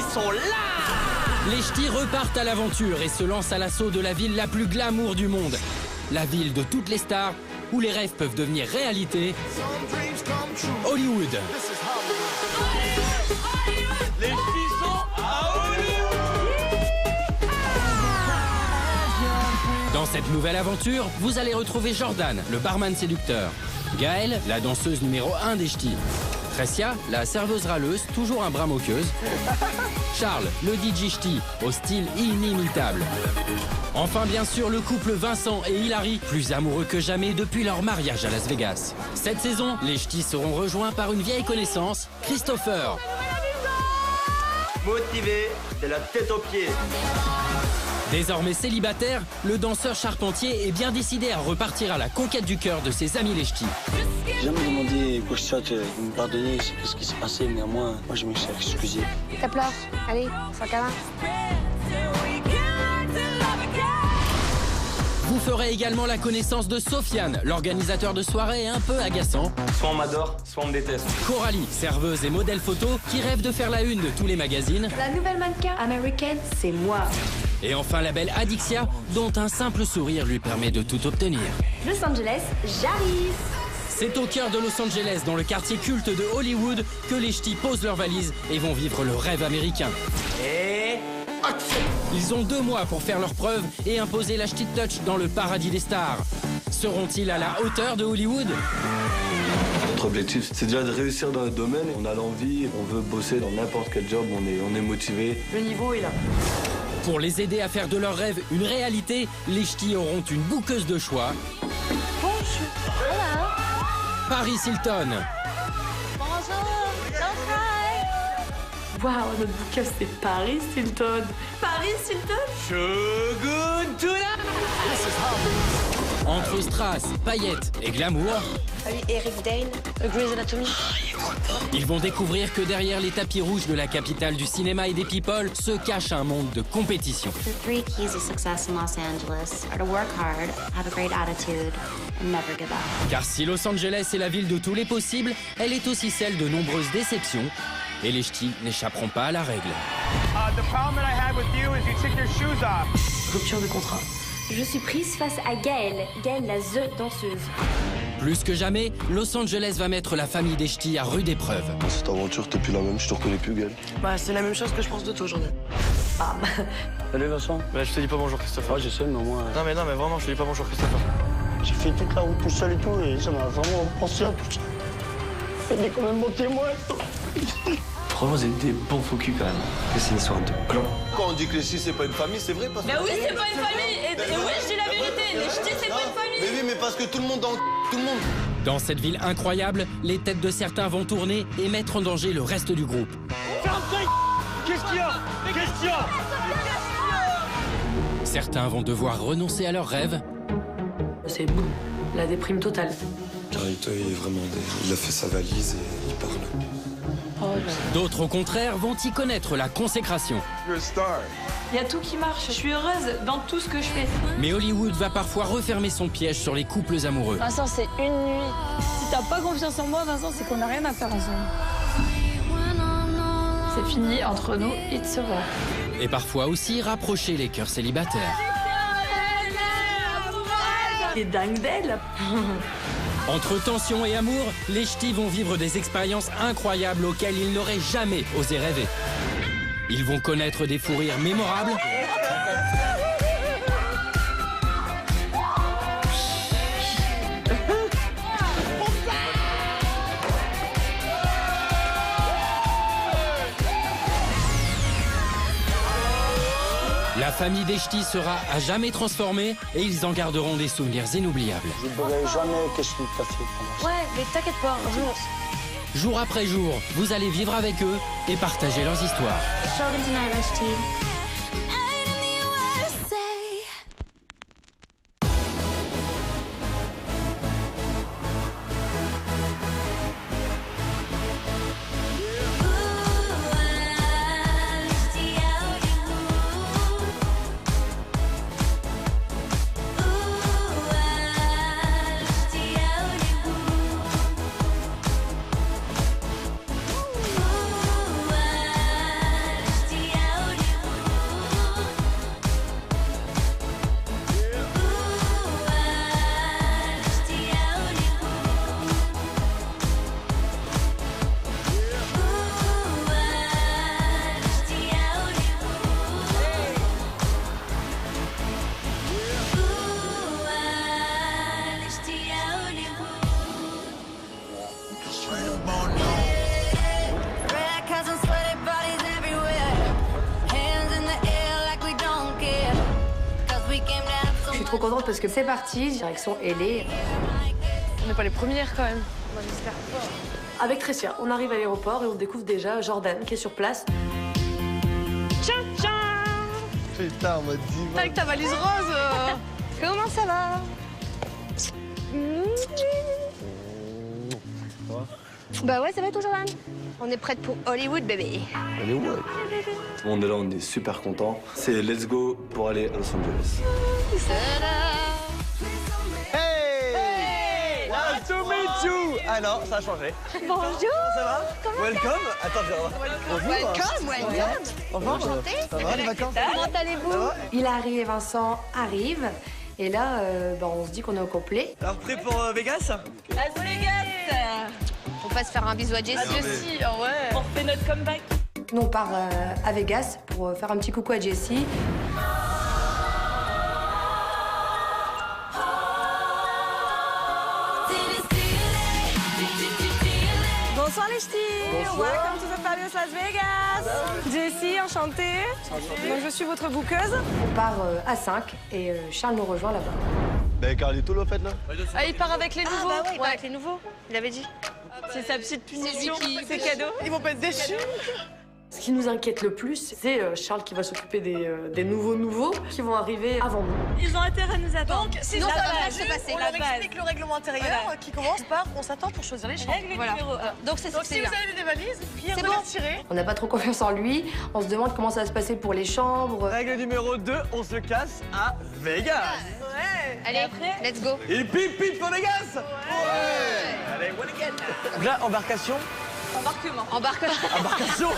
sont là! Les ch'tis repartent à l'aventure et se lancent à l'assaut de la ville la plus glamour du monde. La ville de toutes les stars, où les rêves peuvent devenir réalité. Hollywood. Les ch'tis sont à Hollywood! Dans cette nouvelle aventure, vous allez retrouver Jordan, le barman séducteur. Gaëlle, la danseuse numéro 1 des ch'tis. Tricia, la serveuse râleuse, toujours un brin moqueuse. Charles, le DJ ch'ti, au style inimitable. Enfin, bien sûr, le couple Vincent et Hilary, plus amoureux que jamais depuis leur mariage à Las Vegas. Cette saison, les ch'tis seront rejoints par une vieille connaissance, Christopher. Motivé, de la tête aux pieds. Désormais célibataire, le danseur charpentier est bien décidé à repartir à la conquête du cœur de ses amis les ch'tis. J'ai jamais demandé quoi que ce soit de me pardonner ce qui s'est passé, mais moi je me suis excusé. Ça pleure. Allez, sans câlin. Vous ferez également la connaissance de Sofiane, l'organisateur de soirées un peu agaçant. Soit on m'adore, soit on me déteste. Coralie, serveuse et modèle photo, qui rêve de faire la une de tous les magazines. La nouvelle mannequin américaine, c'est moi. Et enfin la belle Adixia, dont un simple sourire lui permet de tout obtenir. Los Angeles, j'arrive. C'est au cœur de Los Angeles, dans le quartier culte de Hollywood, que les ch'tis posent leurs valises et vont vivre le rêve américain. Et... Ils ont 2 mois pour faire leurs preuves et imposer la ch'ti touch dans le paradis des stars. Seront-ils à la hauteur de Hollywood? Notre objectif, c'est déjà de réussir dans notre domaine. On a l'envie, on veut bosser dans n'importe quel job, on est motivé. Le niveau est là. Pour les aider à faire de leurs rêves une réalité, les ch'tis auront une bouqueuse de choix. Bonjour. Voilà. Paris Hilton. Bonjour. Waouh, notre bouquet, c'est Paris Hilton. Paris Hilton? Shogun Tuna! Entre strass, paillettes et glamour, Et Riverdale, Grey's Anatomy. ils vont découvrir que derrière les tapis rouges de la capitale du cinéma et des people se cache un monde de compétition. The 3 keys of success in Los Angeles are to work hard, have a great attitude, and never give up. Car si Los Angeles est la ville de tous les possibles, elle est aussi celle de nombreuses déceptions. Et les ch'tis n'échapperont pas à la règle. The problem that I had with you is you took your shoes off. Rupture de contrat. Je suis prise face à Gaëlle. Gaëlle, la The danseuse. Plus que jamais, Los Angeles va mettre la famille des ch'tis à rude épreuve. Cette aventure, t'es plus la même, je te reconnais plus, Gaël. Bah, c'est la même chose que je pense de toi aujourd'hui. Bam. Salut Vincent. Bah, je te dis pas bonjour, Christopher. Ouais, je sais, mais moi, Non mais vraiment, je te dis pas bonjour, Christopher. j'ai fait toute la route tout seul et tout, et ça m'a vraiment pensé à tout ça. Elle est quand même mon témoin. Franchement, vous êtes des bons faux culs quand même. C'est une histoire de clan. Quand on dit que les ch'tis c'est pas une famille, c'est vrai parce que... Bah oui, c'est pas une famille. Et oui, je dis la vérité. Les ch'tis, c'est pas une famille. Mais oui, mais parce que tout le monde dans tout le monde. Dans cette ville incroyable, les têtes de certains vont tourner et mettre en danger le reste du groupe. Qu'est-ce qu'il y a? Qu'est-ce qu'il y a? Certains vont devoir renoncer à leurs rêves. C'est boum. La déprime totale. Carlito, il est vraiment... Il a fait sa valise et il parle. D'autres, au contraire, vont y connaître la consécration. Il y a tout qui marche. Je suis heureuse dans tout ce que je fais. Mais Hollywood va parfois refermer son piège sur les couples amoureux. Vincent, c'est une nuit. Si t'as pas confiance en moi, Vincent, c'est qu'on n'a rien à faire ensemble. C'est fini entre nous, it's over. Et parfois aussi rapprocher les cœurs célibataires. T'es dingue d'elle. Entre tension et amour, les ch'tis vont vivre des expériences incroyables auxquelles ils n'auraient jamais osé rêver. Ils vont connaître des fous rires mémorables. La famille des ch'tis sera à jamais transformée et ils en garderont des souvenirs inoubliables. Je n'oublierai jamais qu'est-ce que tu as fait pour moi. Ouais, mais t'inquiète pas, un jour. Jour après jour, vous allez vivre avec eux et partager leurs histoires. Shogun tonight, Rush Team. trop contente parce que c'est parti, direction LA. On n'est pas les premières quand même. Moi, j'espère pas. Avec Tressia, on arrive à l'aéroport et on découvre déjà Jordan qui est sur place. Tiens, tiens. Putain, on m'a dit. T'as avec ta valise rose. Comment ça va? Bah ouais, ça va toi, Jordan? On est prête pour Hollywood, bébé. Hollywood. On est là, on est super contents. C'est let's go pour aller à Los Angeles. Hey! Nice to meet you! Ah non, ça a changé. Bonjour. Ça va? Comment Welcome. Attends, je vais voir. Bonjour. Welcome. Bonjour. Enchanté. Ça va les vacances? Comment allez-vous? Il arrive, Vincent arrive. Et là, on se dit qu'on est au complet. Alors prêt pour Vegas? Las Vegas. On va se faire un bisou à Jessie aussi, ouais. On refait notre comeback. Nous, on part à Vegas pour faire un petit coucou à Jessie. Bonsoir les ch'tis. Welcome to the fabulous Las Vegas. Jessie, enchantée. Donc je suis votre bouqueuse. On part à 5 et Charles nous rejoint là-bas. Ben Carlito le fait là? Ah, il part avec les nouveaux. bah ouais, il part avec les nouveaux. Il avait dit. C'est sa petite punition. C'est cadeau. Ils vont pas être déçus. Ce qui nous inquiète le plus, c'est Charles qui va s'occuper des nouveaux qui vont arriver avant nous. Ils ont intérêt à nous attendre. Donc, Sinon, ça va mal se passer. On leur explique le règlement intérieur qui commence par on s'attend pour choisir les chambres. Règle numéro 1. Donc c'est si vous avez des valises, priez de les retirer. On n'a pas trop confiance en lui. On se demande comment ça va se passer pour les chambres. Règle numéro 2, on se casse à Vegas. Ouais. Allez, let's go. Et pip pip pour Vegas. Ouais. Allez, what again? Donc là, embarcation. Embarcation.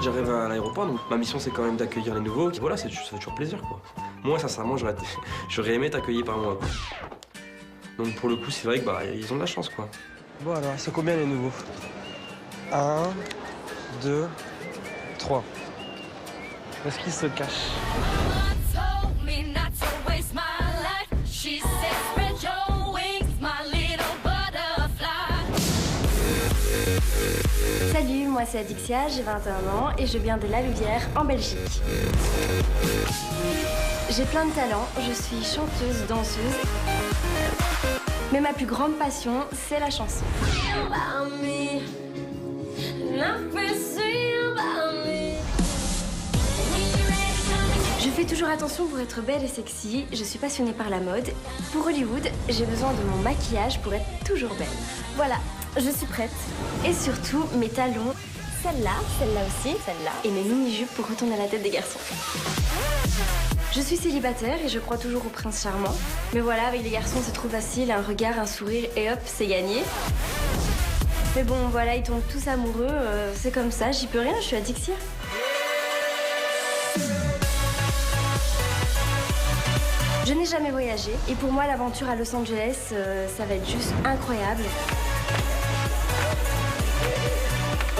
J'arrive à l'aéroport, donc ma mission c'est quand même d'accueillir les nouveaux. Voilà, ça fait toujours plaisir quoi. Moi, sincèrement, j'aurais aimé t'accueillir par moi. Quoi. Donc pour le coup, c'est vrai que ils ont de la chance quoi. Bon alors, c'est combien les nouveaux? 1, 2, 3. Est-ce qu'ils se cachent? Salut, moi c'est Adixia, j'ai 21 ans et je viens de La Louvière, en Belgique. J'ai plein de talents, je suis chanteuse, danseuse. Mais ma plus grande passion, c'est la chanson. Je fais toujours attention pour être belle et sexy, je suis passionnée par la mode. Pour Hollywood, j'ai besoin de mon maquillage pour être toujours belle. Voilà, je suis prête. Et surtout, mes talons, celle-là aussi, celle-là, et mes mini-jupes pour retourner à la tête des garçons. Je suis célibataire et je crois toujours au prince charmant. Mais voilà, avec les garçons, c'est trop facile, un regard, un sourire, et hop, c'est gagné. Mais bon, voilà, ils tombent tous amoureux, c'est comme ça, j'y peux rien, je suis Adixia. Je n'ai jamais voyagé et pour moi l'aventure à Los Angeles, ça va être juste incroyable.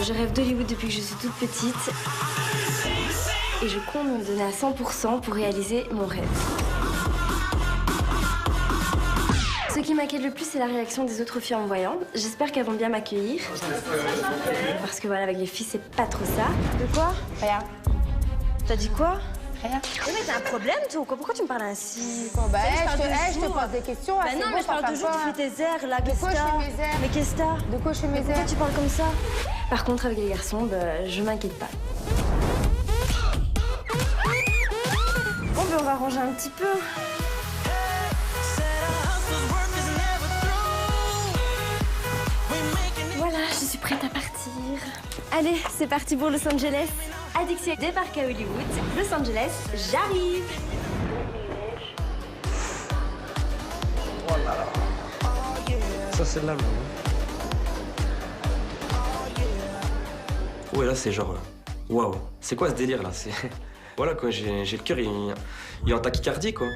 Je rêve d'Hollywood depuis que je suis toute petite et je compte me donner à 100% pour réaliser mon rêve. Ce qui m'inquiète le plus, c'est la réaction des autres filles en me voyant. J'espère qu'elles vont bien m'accueillir. Parce que voilà, avec les filles, c'est pas trop ça. De quoi? Rien. T'as dit quoi? Rien. Oui, mais t'as un problème, toi? Pourquoi tu me parles ainsi? Bon, bah, je te pose des questions. Bah non, mais je parle toujours, tu fais tes airs, là. Qu'est-ce que t'as? Mais qu'est-ce que t'as? De quoi je fais mes airs? Pourquoi tu parles comme ça? Par contre, avec les garçons, bah, je m'inquiète pas. Bon, bah, on va ranger un petit peu. Voilà, je suis prête à partir. Allez, c'est parti pour Los Angeles. Adixia débarque à Hollywood. Los Angeles, j'arrive. Oh là là. Ça, c'est de la même. Ouais, là, c'est genre... Waouh. C'est quoi ce délire, là? Voilà, quoi, j'ai le cœur, il est en tachycardie, quoi.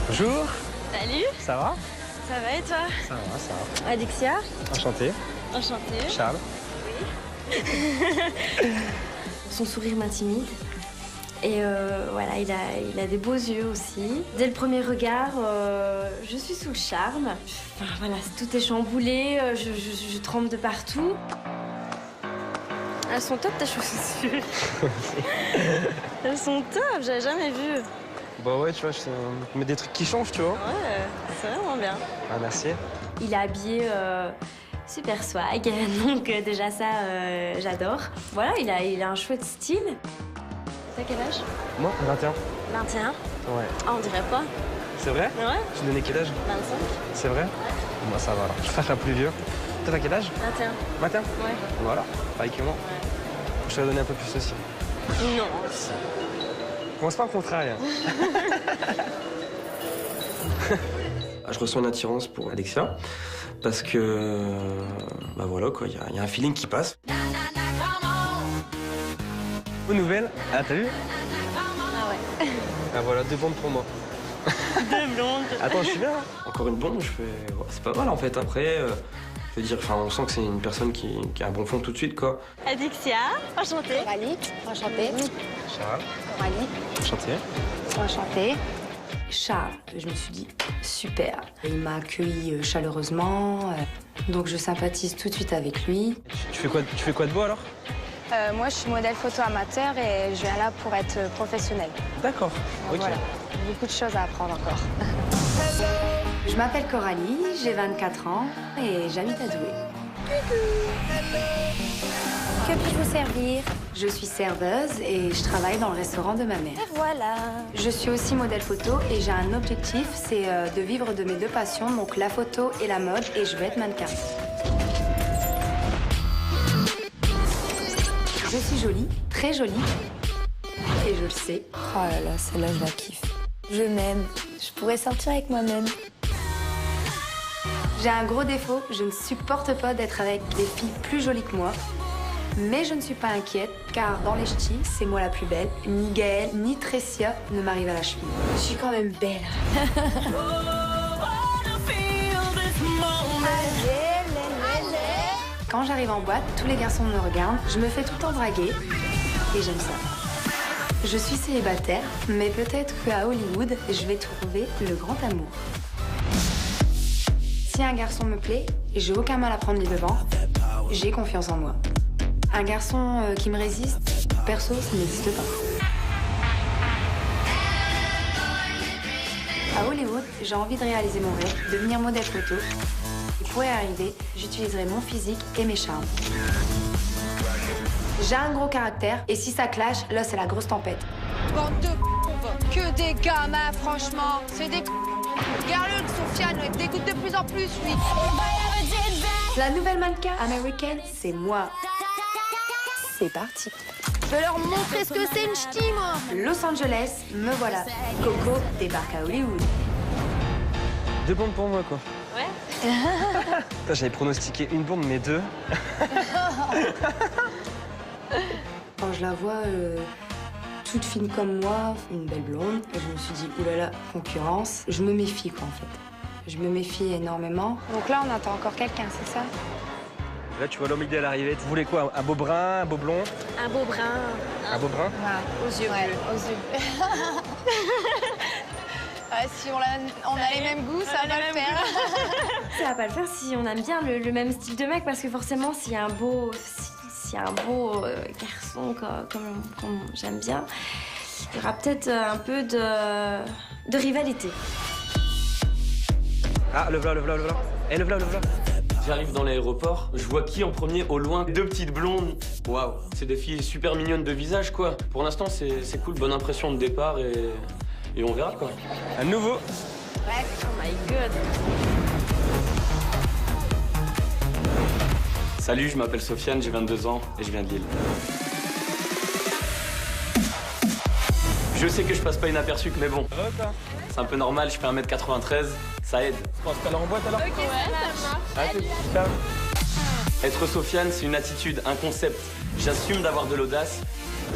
Bonjour. Salut. Ça va? Ça va et toi? Ça va, ça va. Adixia. Enchanté. Enchantée. Charles. Son sourire m'intimide. Et voilà, il a des beaux yeux aussi. Dès le premier regard, je suis sous le charme. Enfin, voilà, tout est chamboulé, je tremble de partout. Elles sont top tes chaussures. Elles sont top, j'avais jamais vu. Bah ouais, tu vois, mais des trucs qui changent, tu vois. Ouais, c'est vraiment bien. Ah, merci. Il est habillé super swag, donc déjà ça, j'adore. Voilà, il a un chouette style. T'as quel âge? Moi, 21. 21? Ouais. Ah, on dirait pas. C'est vrai? Ouais. Tu donnais quel âge? 25. C'est vrai? Moi, ça va alors. Je serai plus vieux. Toi, t'as quel âge? 21. 21? Ouais. Voilà, pareil que moi. Ouais. Je te vais donner un peu plus aussi. Non. Commence pas au contraire. Je ressens une attirance pour Alexia parce que, bah voilà quoi, il y a un feeling qui passe. Bonne nouvelle. Ah, t'as vu? Ah ouais. Ah voilà, 2 blondes pour moi. 2 blondes. Attends, je suis bien. Encore une blonde, je fais, ouais, c'est pas mal en fait. Après, je veux dire, enfin, on sent que c'est une personne qui a un bon fond tout de suite quoi. Alexia, enchantée. Coralie, enchantée. Charles. Coralie, Enchanté. enchantée. Charles, je me suis dit, super. Il m'a accueilli chaleureusement, donc je sympathise tout de suite avec lui. Tu fais quoi de beau alors? Moi, je suis modèle photo amateur et je viens là pour être professionnelle. D'accord. Ok. Voilà, beaucoup de choses à apprendre encore. Je m'appelle Coralie, j'ai 24 ans et j'habite à Douai. Que puis-je vous servir? Je suis serveuse et je travaille dans le restaurant de ma mère. Et voilà. Je suis aussi modèle photo et j'ai un objectif, c'est de vivre de mes 2 passions, donc la photo et la mode, et je veux être mannequin. Je suis jolie, très jolie, et je le sais. Oh là là, celle-là, je la kiffe. Je m'aime. Je pourrais sortir avec moi-même. J'ai un gros défaut, je ne supporte pas d'être avec des filles plus jolies que moi. Mais je ne suis pas inquiète, car dans les ch'tis, c'est moi la plus belle. Ni Gaëlle, ni Tressia ne m'arrivent à la cheville. Je suis quand même belle. Quand j'arrive en boîte, tous les garçons me regardent, je me fais tout le temps draguer, et j'aime ça. Je suis célibataire, mais peut-être qu'à Hollywood, je vais trouver le grand amour. Si un garçon me plaît, j'ai aucun mal à prendre les devants, j'ai confiance en moi. Un garçon qui me résiste, perso, ça n'existe pas. À Hollywood, j'ai envie de réaliser mon rêve, devenir modèle photo. Et pour y arriver, j'utiliserai mon physique et mes charmes. J'ai un gros caractère, et si ça clash, là, c'est la grosse tempête. Bande de que des gamins, franchement. C'est des Regarde-le, Sofiane, il dégoûte de plus en plus, lui. La nouvelle mannequin américaine, c'est moi. C'est parti. Je vais leur montrer ce que c'est une ch'ti, moi. Los Angeles, me voilà. Coco débarque à Hollywood. 2 blondes pour moi, quoi. Ouais. J'avais pronostiqué 1 blonde, mais 2. Quand je la vois toute fine comme moi, une belle blonde, je me suis dit, oulala, concurrence. Je me méfie, quoi, en fait. Je me méfie énormément. Donc là, on attend encore quelqu'un, c'est ça? Là, tu vois l'homme idéal arriver. Tu voulais quoi? Un beau brun, un beau blond? Un beau brun. Un beau brun? Voilà, aux yeux bleus. Aux yeux. Ouais, si on a les mêmes goûts, ça va le faire. Ça va pas le faire si on aime bien le même style de mec, parce que forcément, s'il y a un beau garçon comme j'aime bien, il y aura peut-être un peu de rivalité. Ah, le voilà, le voilà, le voilà. Eh, le voilà, le voilà. J'arrive dans l'aéroport, je vois qui en premier au loin? 2 petites blondes. Waouh, c'est des filles super mignonnes de visage, quoi. Pour l'instant, c'est cool, bonne impression de départ et on verra, quoi. Un nouveau. Ouais, oh my god. Salut, je m'appelle Sofiane, j'ai 22 ans et je viens de Lille. Je sais que je passe pas inaperçu, mais bon. C'est un peu normal, je fais 1m93, ça aide. On se parle en boîte alors? Ok, ça marche. Être Sofiane, c'est une attitude, un concept. J'assume d'avoir de l'audace,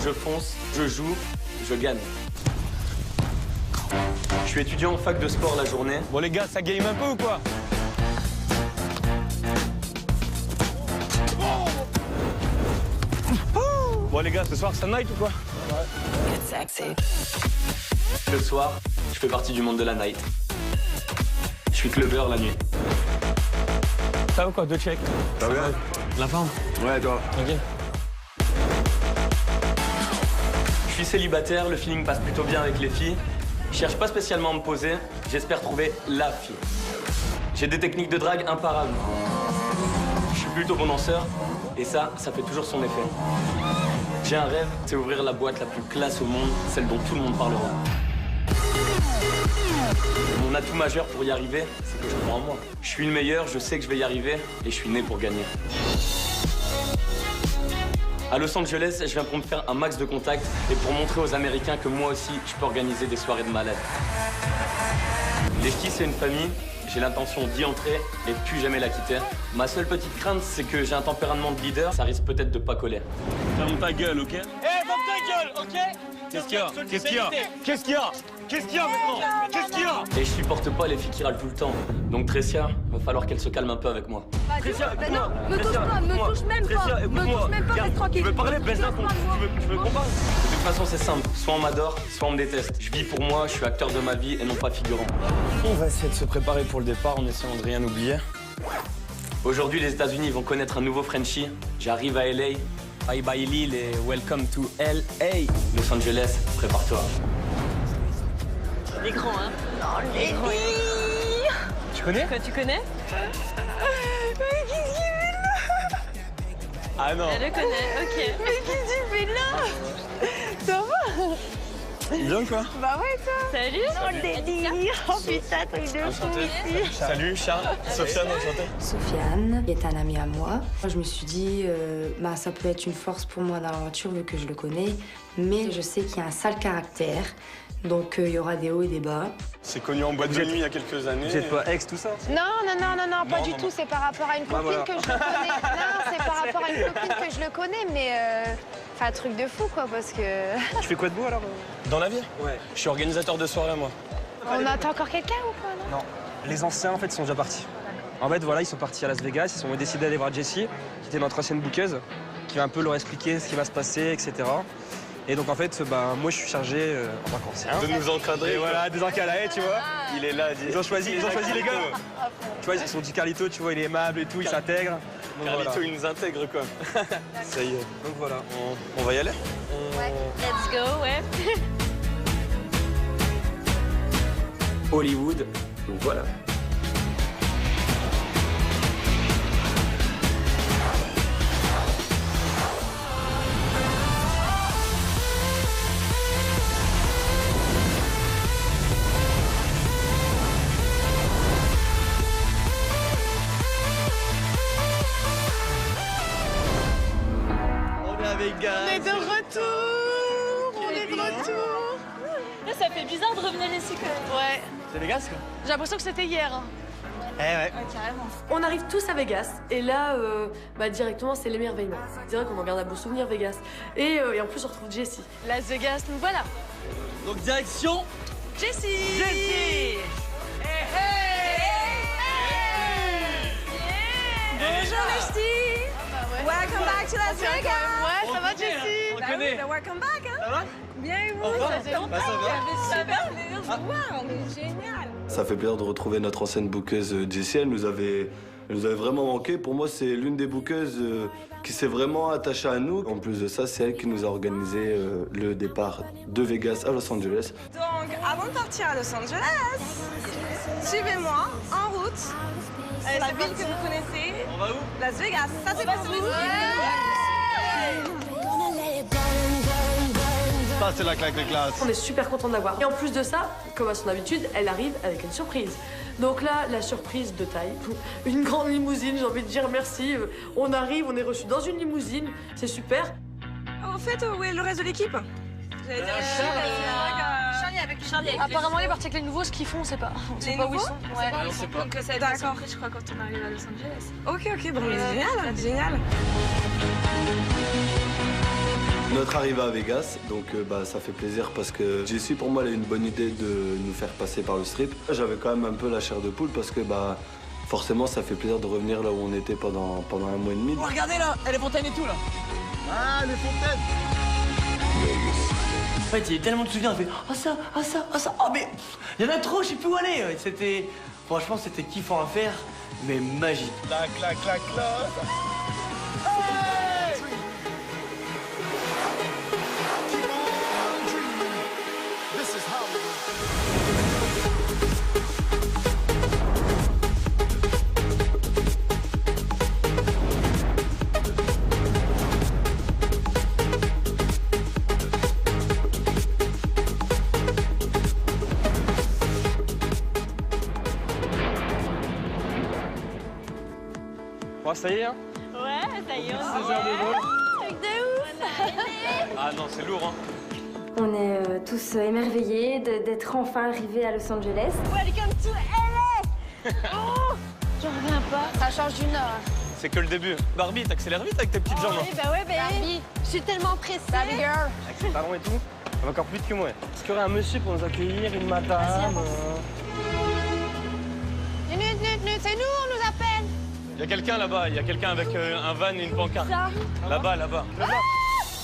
je fonce, je joue, je gagne. Je suis étudiant en fac de sport la journée. Bon les gars, ça game un peu ou quoi? Bon les gars, ce soir, Sun Night ou quoi? Le soir, je fais partie du monde de la night. Je suis clubbeur la nuit. Ça va quoi, 2 checks? Ça va bien? La forme? Ouais, toi. Ok. Je suis célibataire, le feeling passe plutôt bien avec les filles. Je cherche pas spécialement à me poser, j'espère trouver la fille. J'ai des techniques de drague imparables. Je suis plutôt bon danseur, et ça fait toujours son effet. J'ai un rêve, c'est ouvrir la boîte la plus classe au monde, celle dont tout le monde parlera. Mon atout majeur pour y arriver, c'est que je crois en moi. Je suis le meilleur, je sais que je vais y arriver, et je suis né pour gagner. À Los Angeles, je viens pour me faire un max de contacts et pour montrer aux Américains que moi aussi, je peux organiser des soirées de malade. Les ch'tis, c'est une famille. J'ai l'intention d'y entrer et plus jamais la quitter. Ma seule petite crainte, c'est que j'ai un tempérament de leader. Ça risque peut-être de pas coller. Ferme ta gueule, ok? Eh, ferme ta gueule, ok? Qu'est-ce qu'il y a? Qu'est-ce qu'il y a? Qu'est-ce qu'il y a? Qu'est-ce qu'il y a maintenant? Qu'est-ce qu'il y a? Et je supporte pas les filles qui râlent tout le temps. Donc Tressia, va falloir qu'elle se calme un peu avec moi. Tressia, Mais non, me touche pas, me touche même pas. Me touche même pas, reste tranquille. Tu veux parler, baisse d'un ton. Tu veux combattre? De toute façon, c'est simple. Soit on m'adore, soit on me déteste. Je vis pour moi, je suis acteur de ma vie et non pas figurant. On va essayer de se préparer pour le départ en essayant de rien oublier. Aujourd'hui, les États-Unis vont connaître un nouveau Frenchie. J'arrive à LA. Bye bye Lille et welcome to LA. Los Angeles, prépare-toi. L'écran, hein? Non, l'écran. Tu connais? Quoi, tu connais? Mais qu'est-ce qu'il fait là? Ah non. Elle le connaît, ok. Mais qu'est-ce qu'il fait là? Ça va? Bien quoi? Bah ouais, toi. Salut. Non, le délire. Oh putain, truc de fou ici. Salut Charles, Sofiane, enchanté. Sofiane est un ami à moi. Je me suis dit, ça peut être une force pour moi dans l'aventure vu que je le connais, mais je sais qu'il y a un sale caractère, donc il y aura des hauts et des bas. C'est connu en boîte de nuit il y a quelques années. Vous êtes pas ex, tout ça? Non, pas du tout. C'est par rapport à une copine que je le connais. Non, c'est par rapport à une copine que je le connais, mais... Enfin, un truc de fou, quoi, parce que... Tu fais quoi de beau, alors? Dans la vie? Ouais. Je suis organisateur de soirée, moi. On attend encore quelqu'un ou quoi, non? Non. Les anciens, en fait, sont déjà partis. En fait, voilà, ils sont partis à Las Vegas. Ils ont décidé d'aller voir Jessie, qui était notre ancienne bookeuse, qui va un peu leur expliquer ce qui va se passer, etc. Et donc, en fait, moi, je suis chargé, en tant qu'ancien. De nous encadrer. Et voilà, des encadrés, tu vois. Il est là. Ils ont choisi les gars. Tu vois, ils sont dit Carlito, tu vois, il est aimable et tout, il s'intègre. Carlito, Voilà. il nous intègre, quoi. Ça y est. Donc voilà. On va y aller? Ouais. Let's go, ouais. Hollywood, donc voilà. On est à Vegas. On est de retour. On est de retour. Ça fait bizarre de revenir ici quand même. Ouais. C'est Vegas, quoi? J'ai l'impression que c'était hier. Hein. Eh ouais. Ouais, carrément. On arrive tous à Vegas et là, directement, c'est l'émerveillement. C'est vrai qu'on en garde un beau souvenir, Vegas. Et en plus, on retrouve Jessie. Las Vegas, nous voilà. Donc, direction. Jessie. Jessie. Bonjour les ch'tis. Welcome back to Las Vegas. Ouais, ça va Jessie? On connaît. Welcome back, hein. Ça va? Bien et vous? va? Ça fait longtemps. Bah, ça va. Ça fait super plaisir de vous voir, on est génial. Ça fait plaisir de retrouver notre ancienne bookeuse Jessie. Elle nous avait vraiment manqué. Pour moi, c'est l'une des bookeuses qui s'est vraiment attachée à nous. En plus de ça, c'est elle qui nous a organisé le départ de Vegas à Los Angeles. Donc, avant de partir à Los Angeles, suivez-moi en route. C'est la ville que vous connaissez. On va où? Las Vegas. Ça, c'est pour vous. Ça, c'est la claque de classe. On est super content de la voir. Et en plus de ça, comme à son habitude, elle arrive avec une surprise. Donc là, la surprise de taille. Une grande limousine, j'ai envie de dire merci. On arrive, on est reçu dans une limousine. C'est super. En fait, où est le reste de l'équipe? J'allais dire Charlie avec apparemment, les parties avec les nouveaux, ce qu'ils font, on sait pas. On sait pas où ils sont. Ouais, on sait pas. Donc, ça va être surprise, je crois, quand on arrive à Los Angeles. Ok, bon, génial, génial. Notre arrivée à Vegas, donc ça fait plaisir parce que Jessie, pour moi, elle a une bonne idée de nous faire passer par le strip. J'avais quand même un peu la chair de poule parce que Forcément, ça fait plaisir de revenir là où on était pendant un mois et demi. Oh, regardez là, les fontaines et tout là. Ah, les fontaines. En fait, il y a tellement de souvenirs, on fait oh ça, oh ça, oh ça, oh mais il y en a trop, je sais plus où aller. C'était, franchement, c'était kiffant à faire, mais magique. Clac, clac, clac, clac. Bon, ça y est, hein? Ouais, ça y est, on 6 heures de vol. Truc de ouf. Ah non, c'est lourd, hein. On est tous émerveillés d'être enfin arrivés à Los Angeles. Welcome to LA. Oh, j'en reviens pas. Ça change du nord. C'est que le début. Barbie, t'accélères vite avec tes petites jambes. Oui, bah ouais, bah Barbie. je suis tellement pressée. Barbie girl. Avec ses talons et tout. Elle va encore plus vite que moi. Est-ce qu'il y aurait un monsieur pour nous accueillir, une madame Nut, c'est nous, on nous appelle. Il y a quelqu'un là-bas, il y a quelqu'un avec un van et une pancarte. Ça. Là-bas, là-bas. Là-bas.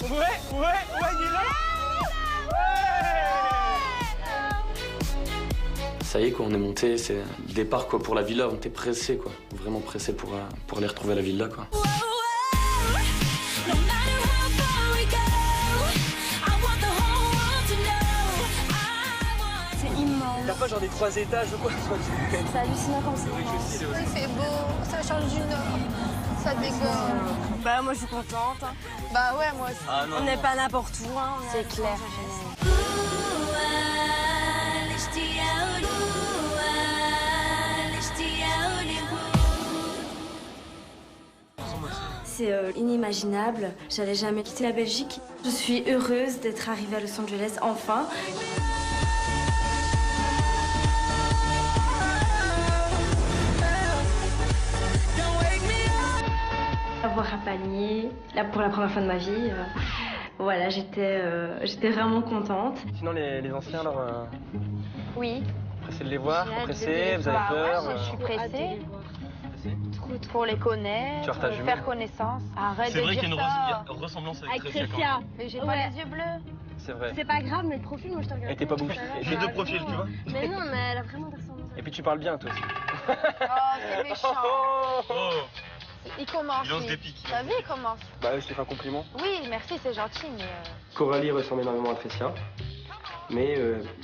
Ouais, il est là. Ça y est, quoi, on est monté, c'est le départ quoi, pour la villa, on était pressés, quoi. Vraiment pressés pour aller retrouver la villa, quoi. C'est immense. T'as pas genre des 3 étages ou quoi? C'est hallucinant comme c'est immense. Il fait beau, ça change du nord. Ça dégage. Bah moi je suis contente. Bah ouais, moi aussi. Ah, non, On n'est pas n'importe où, hein. C'est clair. C'est inimaginable. J'allais jamais quitter la Belgique. Je suis heureuse d'être arrivée à Los Angeles enfin. Avoir un panier, là pour la première fois de ma vie. Voilà, j'étais vraiment contente. Sinon, les anciens, alors, Oui. pressés de les voir, pressés, vous avez peur Je suis pressée. Pour les connaître, Tu partages faire connaissance. Arrête de dire ça. C'est vrai qu'il y a une ressemblance avec Tressia quand même. Mais j'ai pas les yeux bleus. C'est vrai. C'est pas grave, mais le profil, moi je te regarde. Elle était pas bouffée. J'ai deux profils, tu vois. Mais non, mais elle a vraiment des ressemblances. Et puis tu parles bien, toi aussi. Oh, c'est méchant. Oh. Il commence. Il lance lui. des pics. T'as vu, il commence. Bah, je te fais un compliment. Oui, merci, c'est gentil, mais... Coralie ressemble énormément à Tressia, mais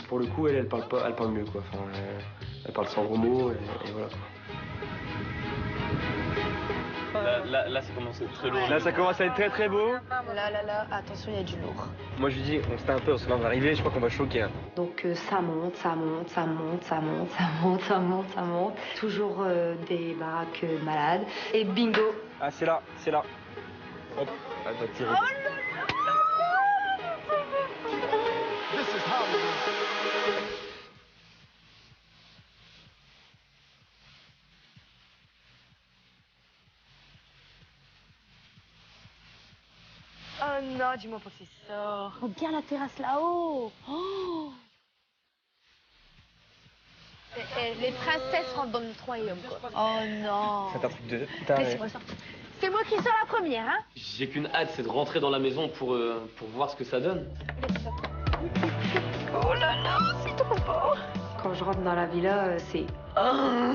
pour le coup, elle parle mieux, quoi. Enfin, elle parle sans gros mots, et voilà, quoi. Là, ça commence à être très lourd. Là, ça commence à être très très beau. Là, attention, il y a du lourd. Moi, je lui dis, on se tait un peu, parce que là, on va arriver, je crois qu'on va choquer. Hein. Donc ça monte, ça monte, ça monte, ça monte, ça monte, ça monte, ça monte. Toujours des baraques malades. Et bingo. Ah, c'est là, c'est là. Hop, elle va tirer. Oh non, dis-moi pas que c'est ça. Regarde la terrasse là-haut. Oh. Les princesses rentrent dans notre royaume, quoi. Oh non. C'est un truc de... Laissez-moi ça. C'est moi qui sors la première, hein. J'ai qu'une hâte, c'est de rentrer dans la maison pour voir ce que ça donne. Oh là là, c'est trop beau. Quand je rentre dans la villa, c'est... Oh,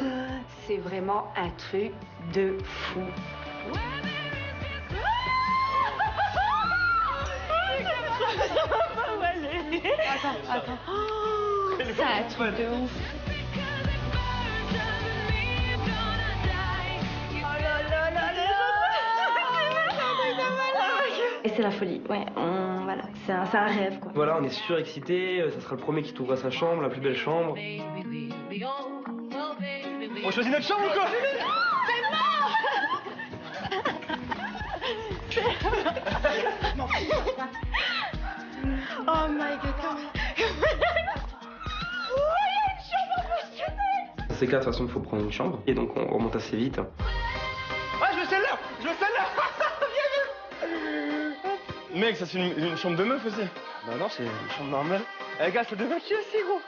c'est vraiment un truc de fou. Attends. Oh, c'est un truc de ouf. Et c'est la folie, ouais, voilà, c'est un rêve, quoi. Voilà, on est surexcités, ça sera le premier qui trouvera sa chambre, la plus belle chambre. On choisit notre chambre ou quoi? Oh my god, C'est que là, de toute façon, il faut prendre une chambre, et donc on remonte assez vite. Ah, je veux celle-là! Je veux celle-là! Mec, ça c'est une chambre de meuf aussi. Bah non, c'est une chambre normale. Eh gars, c'est de meuf aussi, gros.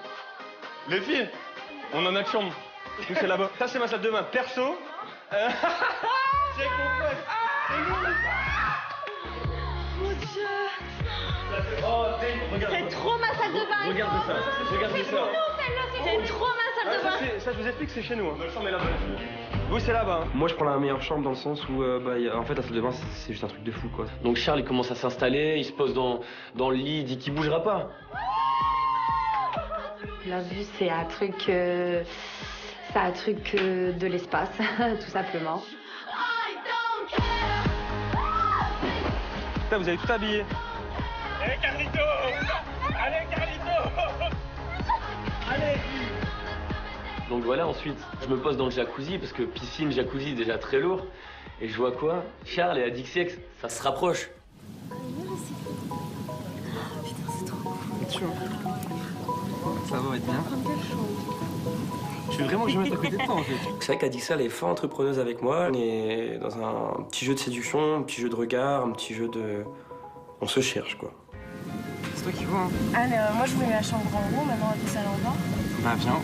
Les filles, on a notre chambre. Nous, c'est là-bas. Ça, c'est ma salle de bain perso. Check mon pote. C'est lourd. Mon Dieu. Oh, regarde. C'est trop ma salle de bain. Regarde ça. Regarde C'est ça. trop celle-là, c'est trop ma salle de bain. Ça, je vous explique, c'est chez nous. Notre chambre est là-bas. Vous, c'est là-bas. Moi, je prends la meilleure chambre dans le sens où, en fait, la salle de bain, c'est juste un truc de fou, quoi. Donc Charles, il commence à s'installer, il se pose dans le lit, il dit qu'il bougera pas. La vue, c'est un truc de l'espace, tout simplement. Putain, vous avez tout habillé. Allez, Carlito! Allez, Carlito! Allez! Donc voilà, ensuite, je me pose dans le jacuzzi, parce que piscine, jacuzzi, déjà très lourd. Et je vois quoi? Charles et Adixiex, ça se rapproche. Ça va être bien. Je veux vraiment que je me mette à côté de toi, en fait. C'est vrai qu'Adixa, elle est fort entrepreneuse avec moi. On est dans un petit jeu de séduction, un petit jeu de regard, un petit jeu de... On se cherche, quoi. C'est toi qui vois, hein. Allez, moi je voulais la chambre en haut, maintenant elle est en bas. Bah, viens.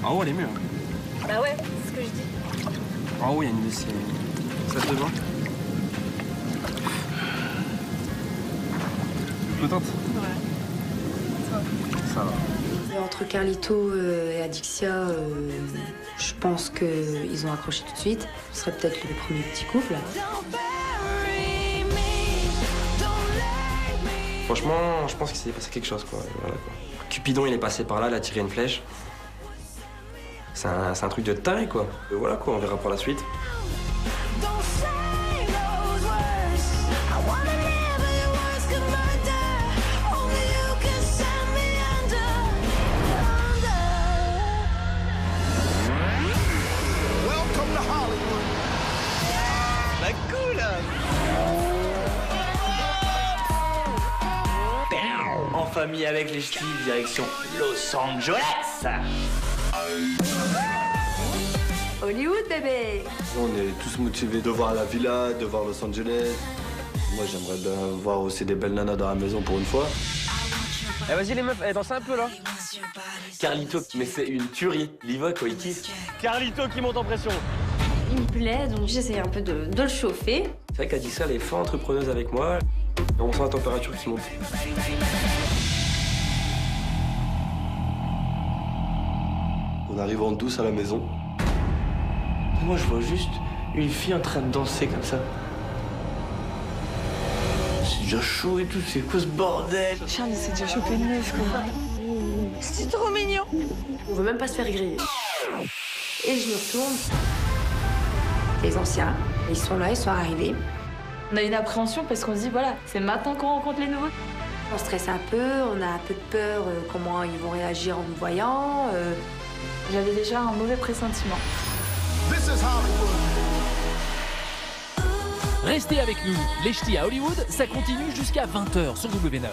En haut, elle est mieux. Bah ouais, c'est ce que je dis. En haut, il y a une salle de bain. Flottante? Ouais. Ça va. Et entre Carlito et Adixia, je pense qu'ils ont accroché tout de suite. Ce serait peut-être le premier petit couple. Franchement, je pense qu'il s'est passé quelque chose, quoi. Voilà, quoi. Cupidon, il est passé par là, il a tiré une flèche. C'est un truc de taré, quoi. Et voilà, quoi, on verra par la suite. Bah cool. En famille avec les ch'tis, direction Los Angeles. Hollywood, bébé! On est tous motivés de voir la villa, de voir Los Angeles. Moi, j'aimerais bien voir aussi des belles nanas dans la maison pour une fois. Eh, vas-y, les meufs, dansez un peu, là. Carlito, mais c'est une tuerie. Liva, quoi, il kiffe. Carlito qui monte en pression. Il me plaît, donc j'essaie un peu de le chauffer. C'est vrai qu'Adixa, elle est fort entrepreneuse avec moi. Et on sent la température qui monte. On arrive en douce à la maison. Moi, je vois juste une fille en train de danser comme ça. C'est déjà chaud et tout, c'est quoi ce bordel? Charles, il s'est déjà chopé une meuf, quoi. C'est trop mignon. On veut même pas se faire griller. Et je me retourne. Les anciens, ils sont là, ils sont arrivés. On a une appréhension parce qu'on se dit, voilà, c'est maintenant qu'on rencontre les nouveaux. On stresse un peu, on a un peu de peur comment ils vont réagir en nous voyant. J'avais déjà un mauvais pressentiment. Restez avec nous, les ch'tis à Hollywood, ça continue jusqu'à 20h sur W9.